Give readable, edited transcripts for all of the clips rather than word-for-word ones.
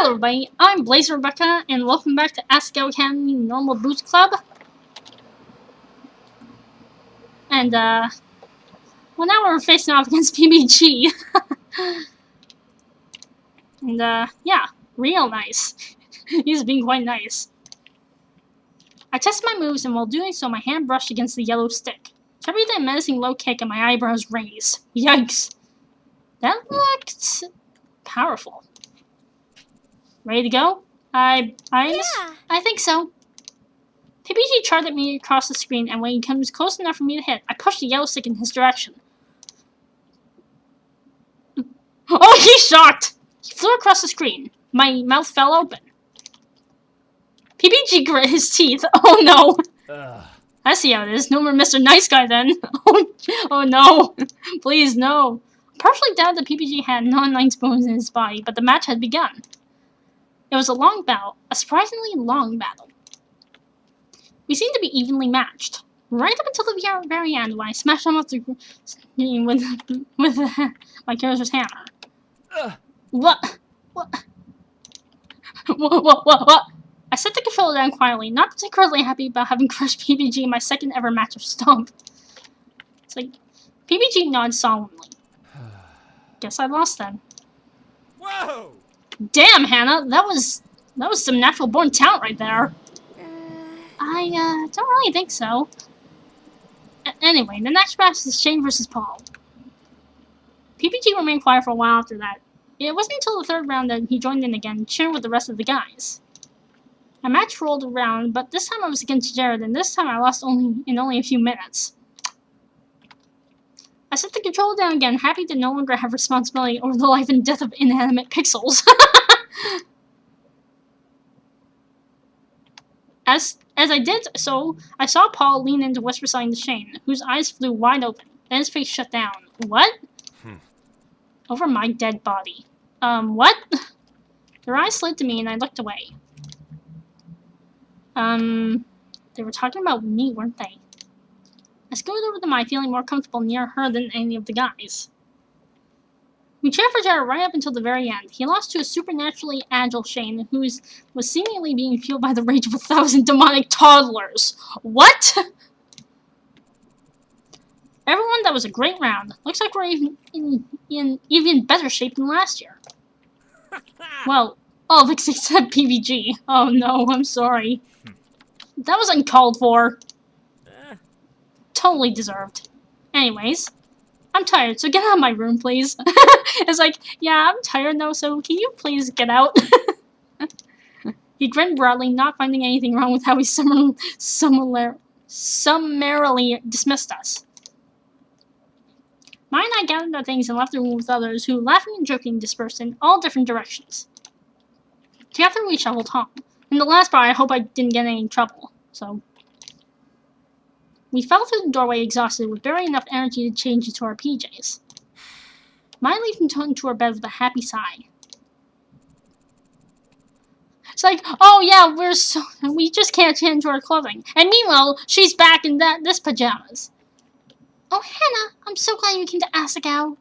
Hello everybody, I'm Blazer Rebecca, and welcome back to Asagao Academy Normal Boost Club. And, well now we're facing off against PBG. And, yeah, real nice. He's being quite nice. I tested my moves, and while doing so, my hand brushed against the yellow stick. Triggered a menacing low kick, and my eyebrows raised. Yikes. That looked powerful. Ready to go? I think so. PBG charged at me across the screen, and when he comes close enough for me to hit, I pushed the yellow stick in his direction. Oh, he's shocked! He flew across the screen. My mouth fell open. PBG grit his teeth. Oh no! I see how it is. No more Mr. Nice Guy then. Oh no. Please, no. Partially doubted that PBG had non-nice bones in his body, but the match had begun. It was a long battle. A surprisingly long battle. We seemed to be evenly matched. Right up until the very end, when I smashed him off the screen with my character's hammer. What? What? I set the controller down quietly, not particularly happy about having crushed PBG in my second ever match of Stomp. It's like, PBG nodded solemnly. Guess I lost then. Whoa! Damn, Hana, that was some natural born talent right there. I don't really think so. Anyway, the next match is Shane versus Paul. PBG remained quiet for a while after that. It wasn't until the third round that he joined in again, cheering with the rest of the guys. A match rolled around, but this time I was against Jared, and this time I lost in only a few minutes. I set the controller down again, happy to no longer have responsibility over the life and death of inanimate pixels. As I did so, I saw Paul lean in to whisper something to Shane, whose eyes flew wide open, then his face shut down. What? Over my dead body. What? Their eyes slid to me and I looked away. They were talking about me, weren't they? I scooted over to Mai, feeling more comfortable near her than any of the guys. We cheered for Jared right up until the very end. He lost to a supernaturally agile Shane, who was seemingly being fueled by the rage of 1,000 demonic toddlers. What? Everyone, that was a great round. Looks like we're in even better shape than last year. Well, all except PBG. Oh no, I'm sorry. That was uncalled for. Totally deserved. Anyways, I'm tired, so get out of my room, please. It's like, yeah, I'm tired now, so can you please get out? He grinned broadly, not finding anything wrong with how he summarily dismissed us. Mai and I gathered our things and left the room with others who, laughing and joking, dispersed in all different directions. Together we shuffled home. In the last part, I hope I didn't get any trouble, so... We fell through the doorway exhausted, with barely enough energy to change into our PJs. Mai leaped into her bed with a happy sigh. It's like, oh yeah, we just can't change our clothing. And meanwhile, she's back in this pajamas. Oh, Hana, I'm so glad you came to Asagao.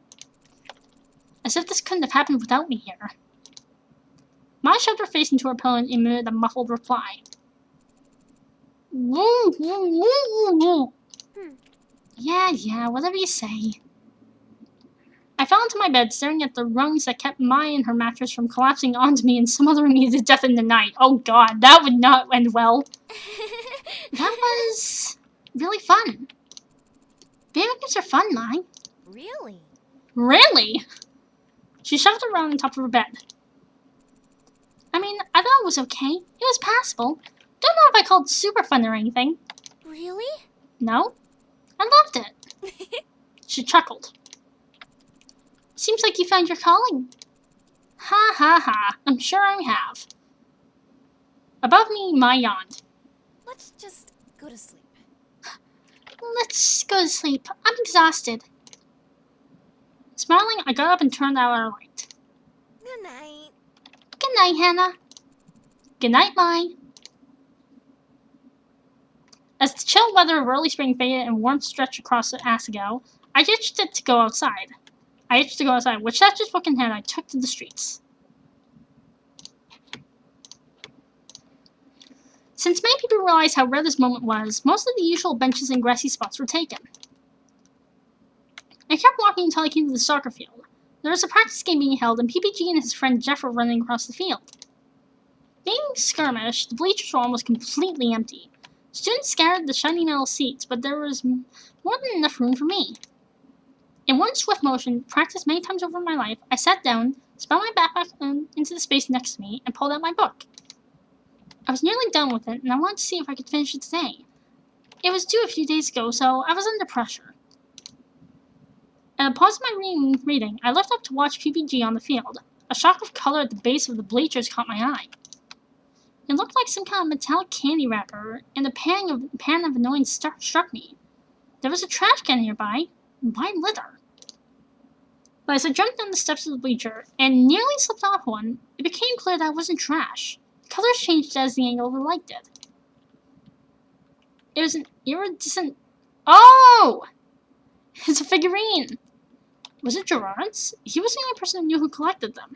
As if this couldn't have happened without me here. Mai shoved her face into her pillow and emitted a muffled reply. Yeah, whatever you say. I fell into my bed, staring at the rungs that kept Mai and her mattress from collapsing onto me and smothering me to death in the night. Oh god, that would not end well. That was really fun. Baby games are fun, Mai. Really? Really? She shoved it around on top of her bed. I mean, I thought it was okay. It was passable. Don't know if I called it super fun or anything. Really? No? I loved it. She chuckled. Seems like you found your calling. Ha ha ha. I'm sure I have. Above me, Mai yawned. Let's just go to sleep. Let's go to sleep. I'm exhausted. Smiling, I got up and turned out our light. Good night. Good night, Hana. Good night, Mai. As the chill weather of early spring faded and warmth stretched across Asagao, I itched to go outside. With that just book in hand, I took to the streets. Since many people realized how rare this moment was, most of the usual benches and grassy spots were taken. I kept walking until I came to the soccer field. There was a practice game being held, and PPG and his friend Jeff were running across the field. Being skirmished, the bleachers were almost completely empty. Students scattered the shiny metal seats, but there was more than enough room for me. In one swift motion, practiced many times over in my life, I sat down, spun my backpack into the space next to me, and pulled out my book. I was nearly done with it, and I wanted to see if I could finish it today. It was due a few days ago, so I was under pressure. At a pause in my reading, I looked up to watch PPG on the field. A shock of color at the base of the bleachers caught my eye. It looked like some kind of metallic candy wrapper, and a pan of annoyance struck me. There was a trash can nearby. Why litter? But as I jumped down the steps of the bleacher and nearly slipped off one, it became clear that it wasn't trash. The colors changed as the angle of the light did. It was an iridescent... Oh! It's a figurine! Was it Gerard's? He was the only person I knew who collected them.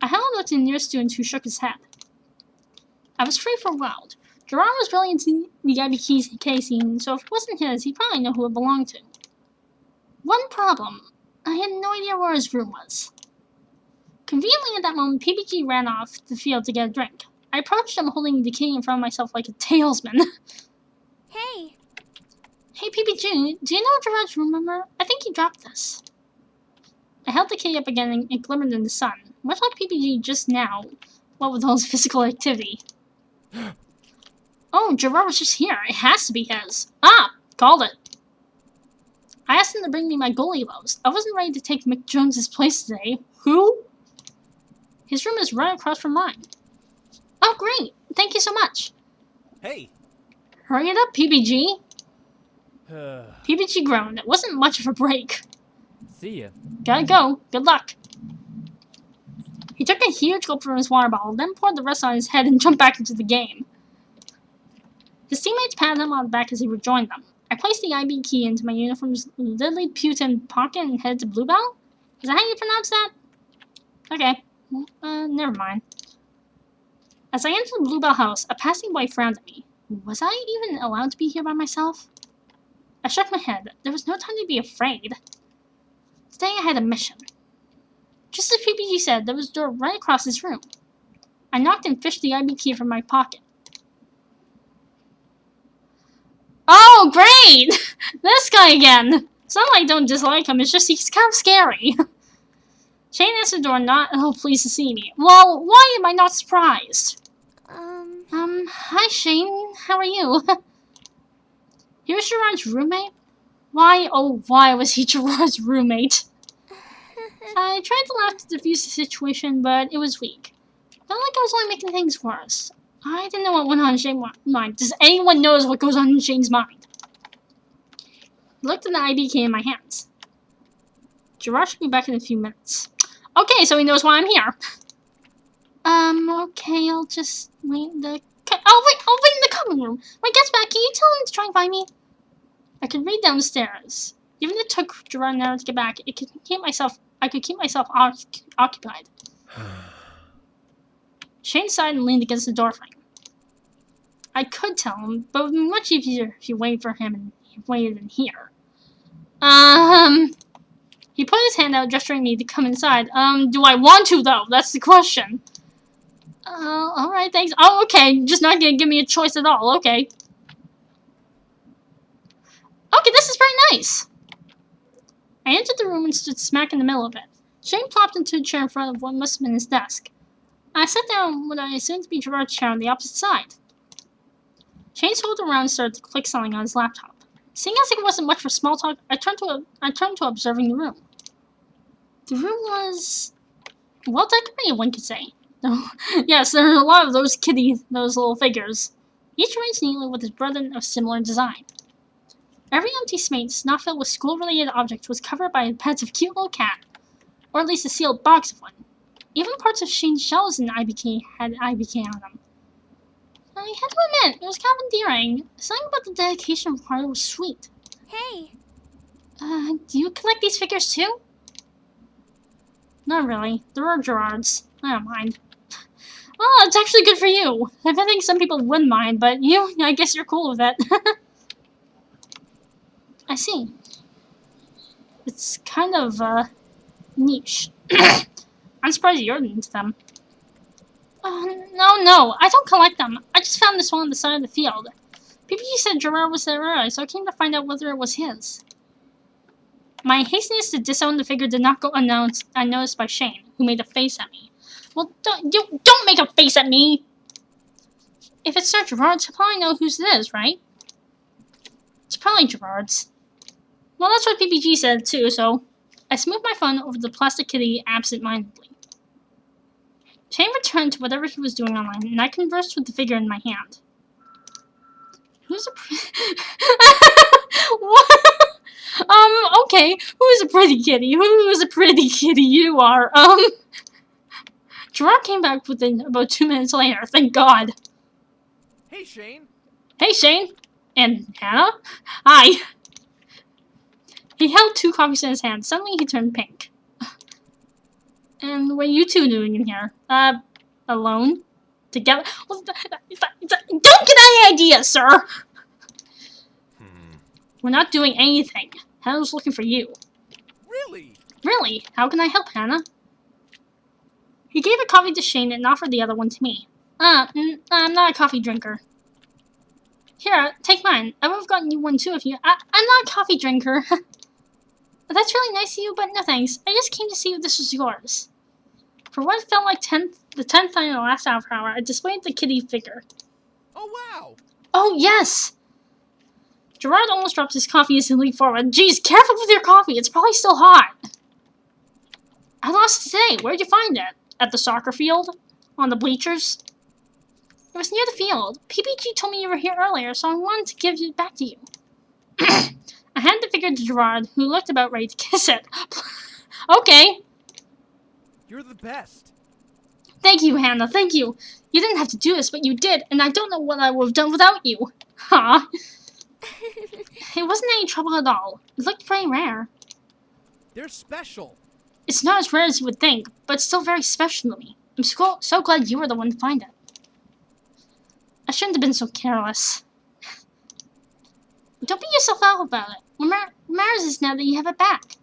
I held it to the nearest student who shook his head. I was free for a while. Gerard was really into the IBK scene, so if it wasn't his, he'd probably know who it belonged to. One problem. I had no idea where his room was. Conveniently at that moment, PPG ran off the field to get a drink. I approached him holding the key in front of myself like a talesman. Hey. Hey PPG, do you know Gerard's room number? I think he dropped this. I held the key up again and it glimmered in the sun, much like PPG just now, what with all his physical activity. Oh, Gerard was just here. It has to be his. Ah! Called it. I asked him to bring me my goalie gloves. I wasn't ready to take Mick Jones's place today. Who? His room is right across from mine. Oh, great. Thank you so much. Hey. Hurry it up, PPG. PPG groaned. It wasn't much of a break. See ya. Gotta go. Good luck. He took a huge gulp from his water bottle, then poured the rest on his head and jumped back into the game. His teammates patted him on the back as he rejoined them. I placed the IB key into my uniform's Lilliputian pocket and headed to Bluebell? Is that how you pronounce that? Okay. Never mind. As I entered the Bluebell house, a passing boy frowned at me. Was I even allowed to be here by myself? I shook my head. There was no time to be afraid. Today I had a mission. Just as PPG said, there was a door right across his room. I knocked and fished the IB key from my pocket. Oh, great! This guy again! It's not like I don't dislike him, it's just he's kind of scary. Shane answered the door, not pleased to see me. Well, why am I not surprised? Hi Shane, how are you? He was Gerard's roommate? Why, oh why was he Gerard's roommate? I tried to laugh to defuse the situation, but it was weak. Felt like I was only making things worse. I didn't know what went on in Shane's mind. Does anyone know what goes on in Shane's mind? I looked at the ID key in my hands. Gerard should be back in a few minutes. Okay, so he knows why I'm here. Okay, I'll just wait in the... I'll wait in the common room. When he gets back, can you tell him to try and find me? I could read downstairs. Even if it took Gerard an hour to get back, I could keep myself occupied. Shane sighed and leaned against the doorframe. I could tell him, but it would be much easier if you waited for him and he waited in here. He put his hand out, gesturing me to come inside. Do I want to, though? That's the question. Alright, thanks. Oh, okay. Just not gonna give me a choice at all. Okay. Okay, this is very nice. I entered the room and stood smack in the middle of it. Shane plopped into a chair in front of what must have been his desk. I sat down on what I assumed to be Gerard's chair on the opposite side. Shane strolled around and started to click something on his laptop. Seeing as it wasn't much for small talk, I turned to observing the room. The room was well decorated, one could say. Yes, there are a lot of those little figures, each arranged neatly with his brother of similar design. Every empty space, not filled with school-related objects, was covered by pets of cute little cat, or at least a sealed box of one. Even parts of Shane's shells in IBK had IBK on them. I had to admit, it was kind of endearing. Something about the dedication required was sweet. Hey. Do you collect these figures too? Not really. They're all Gerard's. I don't mind. Oh, it's actually good for you. I think some people wouldn't mind, but you, I guess you're cool with it. I see. It's kind of, niche. I'm surprised you're into them. No, I don't collect them. I just found this one on the side of the field. PPG said Gerard was there earlier, so I came to find out whether it was his. My hastiness to disown the figure did not go unnoticed by Shane, who made a face at me. Well, don't make a face at me! If it's Sir Gerard's, he'll probably know whose it is, right? It's probably Gerard's. Well, that's what PPG said too, so I smoothed my phone over the plastic kitty absent-mindedly. Shane returned to whatever he was doing online, and I conversed with the figure in my hand. Who's a what? Okay. Who's a pretty kitty? Who's a pretty kitty? You are. Gerard came back within about 2 minutes later. Thank God. Hey, Shane. Hey, Shane. And Hana? Hi. He held 2 coffees in his hand. Suddenly, he turned pink. And what are you two doing in here? Alone? Together? Well, don't get any ideas, sir! We're not doing anything. Hannah's looking for you. Really? Really? How can I help, Hana? He gave a coffee to Shane and offered the other one to me. I'm not a coffee drinker. Here, take mine. I would have gotten you one too if you... I'm not a coffee drinker. That's really nice of you, but no thanks. I just came to see if this was yours. For what felt like the 10th time in the last half hour, I displayed the kitty figure. Oh, wow! Oh, yes! Gerard almost dropped his coffee as he leaned forward. Geez, careful with your coffee. It's probably still hot. I lost it today. Where'd you find it? At the soccer field? On the bleachers? It was near the field. PPG told me you were here earlier, so I wanted to give it back to you. I handed the figure to Gerard, who looked about ready to kiss it. Okay. You're the best. Thank you, Hana. Thank you. You didn't have to do this, but you did, and I don't know what I would have done without you. Huh? It wasn't any trouble at all. It looked pretty rare. They're special. It's not as rare as you would think, but it's still very special to me. I'm so glad you were the one to find it. I shouldn't have been so careless. Don't beat yourself up about it. What matters is now that you have it back.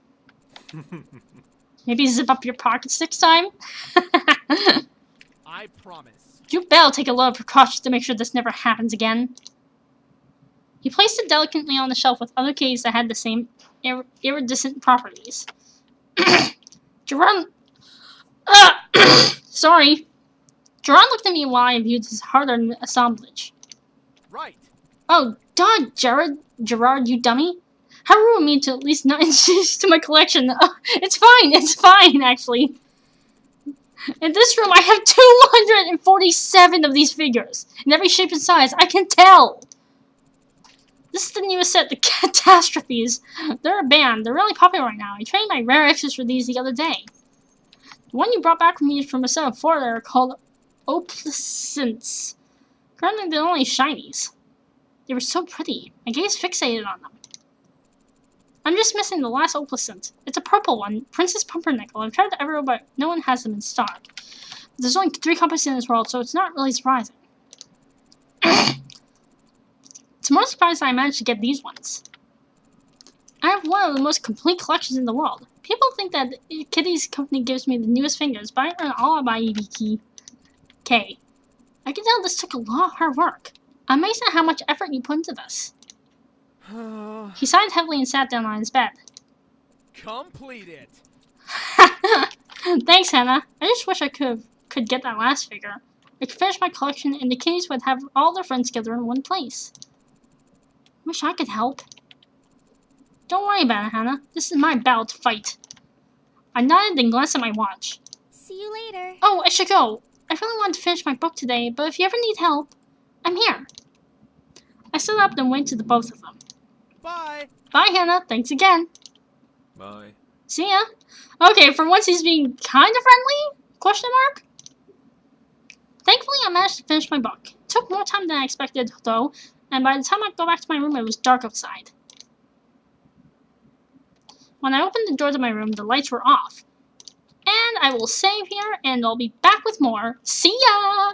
Maybe zip up your pockets next time? I promise. You better take a lot of precautions to make sure this never happens again. He placed it delicately on the shelf with other keys that had the same iridescent properties. Gerard... Sorry. Gerard looked at me while I viewed his hard-earned assemblage. Right. Oh, God, Gerard, you dummy. How rude of me to at least not introduce to my collection. It's fine, actually. In this room, I have 247 of these figures. In every shape and size, I can tell. This is the newest set, the Catastrophes. They're a band. They're really popular right now. I traded my rare extras for these the other day. The one you brought back from me is from a set of 4 that are called Oplicents. Currently, they're only shinies. They were so pretty. My gaze fixated on them. I'm just missing the last Oplicent. It's a purple one, Princess Pumpernickel. I've tried everywhere, but no one has them in stock. There's only 3 copies in this world, so it's not really surprising. It's more surprising I managed to get these ones. I have one of the most complete collections in the world. People think that Kitty's company gives me the newest fingers, but I earn all of my EBK. I can tell this took a lot of hard work. I'm amazed at how much effort you put into this. He sighed heavily and sat down on his bed. Complete it. Thanks, Hana. I just wish I could get that last figure. I could finish my collection and the kitties would have all their friends together in one place. Wish I could help. Don't worry about it, Hana. This is my battle to fight. I nodded and glanced at my watch. See you later. Oh, I should go. I really wanted to finish my book today, but if you ever need help, I'm here. I stood up and went to the both of them. Bye. Bye, Hana. Thanks again. Bye. See ya. Okay, for once he's being kind of friendly? Question mark? Thankfully, I managed to finish my book. It took more time than I expected, though, and by the time I go back to my room, it was dark outside. When I opened the door to my room, the lights were off. And I will save here, and I'll be back with more. See ya!